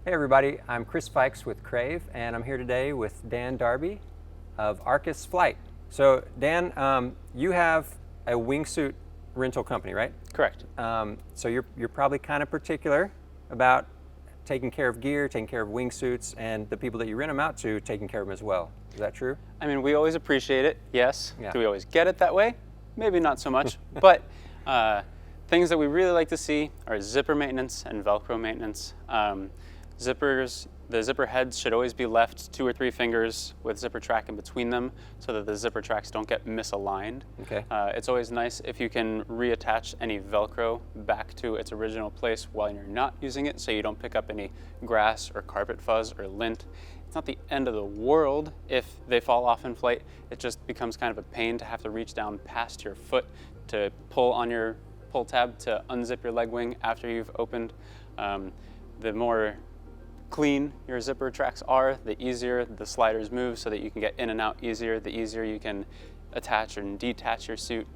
Hey everybody, I'm Chris Fikes with Krāv, and I'm here today with Dan Darby of Arcus Flight. So Dan, you have a wingsuit rental company, right? Correct. So you're probably kind of particular about taking care of gear, taking care of wingsuits, and the people that you rent them out to taking care of them as well. Is that true? I mean, we always appreciate it, yes. Yeah. Do we always get it that way? Maybe not so much, but things that we really like to see are zipper maintenance and Velcro maintenance. Zippers, the zipper heads should always be left 2 or 3 fingers with zipper track in between them so that the zipper tracks don't get misaligned. Okay. It's always nice if you can reattach any Velcro back to its original place while you're not using it so you don't pick up any grass or carpet fuzz or lint. It's not the end of the world if they fall off in flight. It just becomes kind of a pain to have to reach down past your foot to pull on your pull tab to unzip your leg wing after you've opened. The more clean your zipper tracks are, the easier the sliders move so that you can get in and out easier, the easier you can attach and detach your suit.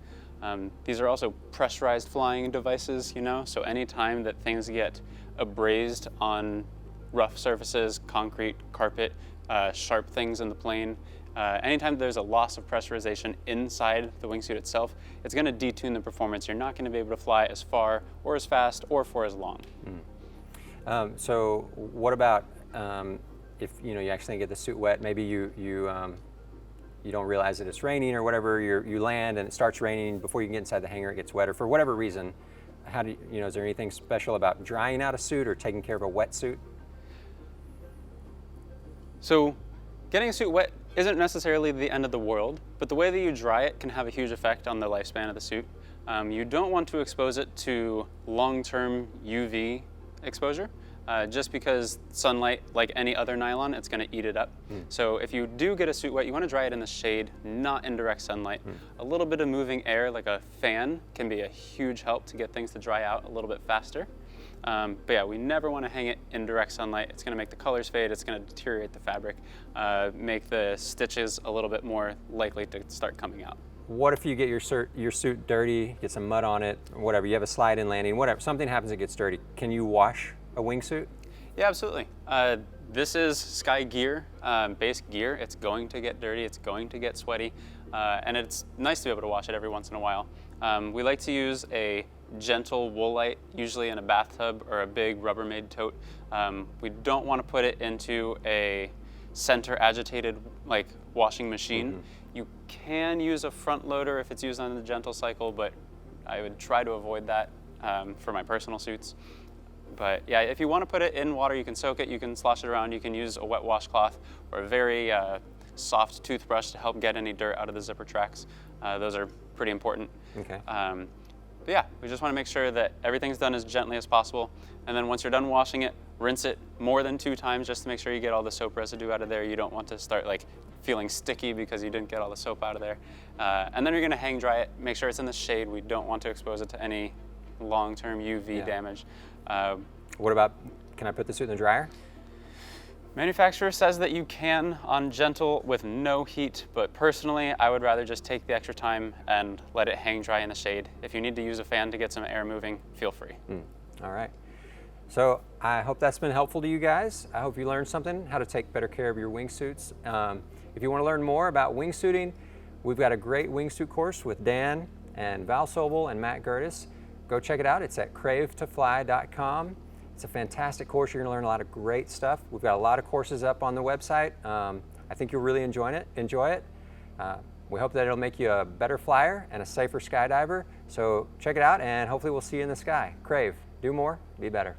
These are also pressurized flying devices, you know, so anytime that things get abrased on rough surfaces, concrete, carpet, sharp things in the plane, anytime there's a loss of pressurization inside the wingsuit itself, it's going to detune the performance. You're not going to be able to fly as far or as fast or for as long. So what about if you accidentally get the suit wet? Maybe you don't realize that it's raining or whatever. You land and it starts raining before you can get inside the hangar. It gets wetter for whatever reason. How do you is there anything special about drying out a suit or taking care of a wet suit? So getting a suit wet isn't necessarily the end of the world, but the way that you dry it can have a huge effect on the lifespan of the suit. You don't want to expose it to long-term UV exposure, just because sunlight, like any other nylon, it's going to eat it up. So if you do get a suit wet, you want to dry it in the shade, not in direct sunlight. A little bit of moving air, like a fan, can be a huge help to get things to dry out a little bit faster. But yeah, we never want to hang it in direct sunlight. It's going to make the colors fade, it's going to deteriorate the fabric, make the stitches a little bit more likely to start coming out. What if you get your suit dirty, get some mud on it, or whatever, you have a slide-in landing, whatever, something happens, it gets dirty. Can you wash a wingsuit? Yeah, absolutely. This is Sky Gear, base gear. It's going to get dirty, it's going to get sweaty, and it's nice to be able to wash it every once in a while. We like to use a gentle woolite, usually in a bathtub or a big Rubbermaid tote. We don't want to put it into a center agitated washing machine. You can use a front loader if it's used on the gentle cycle, but I would try to avoid that for my personal suits. But yeah, if you want to put it in water, you can soak it, you can slosh it around, you can use a wet washcloth or a very soft toothbrush to help get any dirt out of the zipper tracks. Those are pretty important. Okay. But yeah, we just want to make sure that everything's done as gently as possible. And then once you're done washing it, rinse it more than 2 times just to make sure you get all the soap residue out of there. You don't want to start feeling sticky because you didn't get all the soap out of there. And then you're going to hang dry it. Make sure it's in the shade. We don't want to expose it to any long-term UV damage. What about, can I put the suit in the dryer? Manufacturer says that you can on gentle with no heat, but personally I would rather just take the extra time and let it hang dry in the shade. If you need to use a fan to get some air moving, feel free. All right. So I hope that's been helpful to you guys. I hope you learned something, how to take better care of your wingsuits. If you want to learn more about wingsuiting, we've got a great wingsuit course with Dan and Val Sobel and Matt Gertis. Go check it out. It's at KrāvToFly.com. It's a fantastic course. You're going to learn a lot of great stuff. We've got a lot of courses up on the website. I think you'll really enjoy it. We hope that it'll make you a better flyer and a safer skydiver. So check it out, and hopefully we'll see you in the sky. Krāv, do more, be better.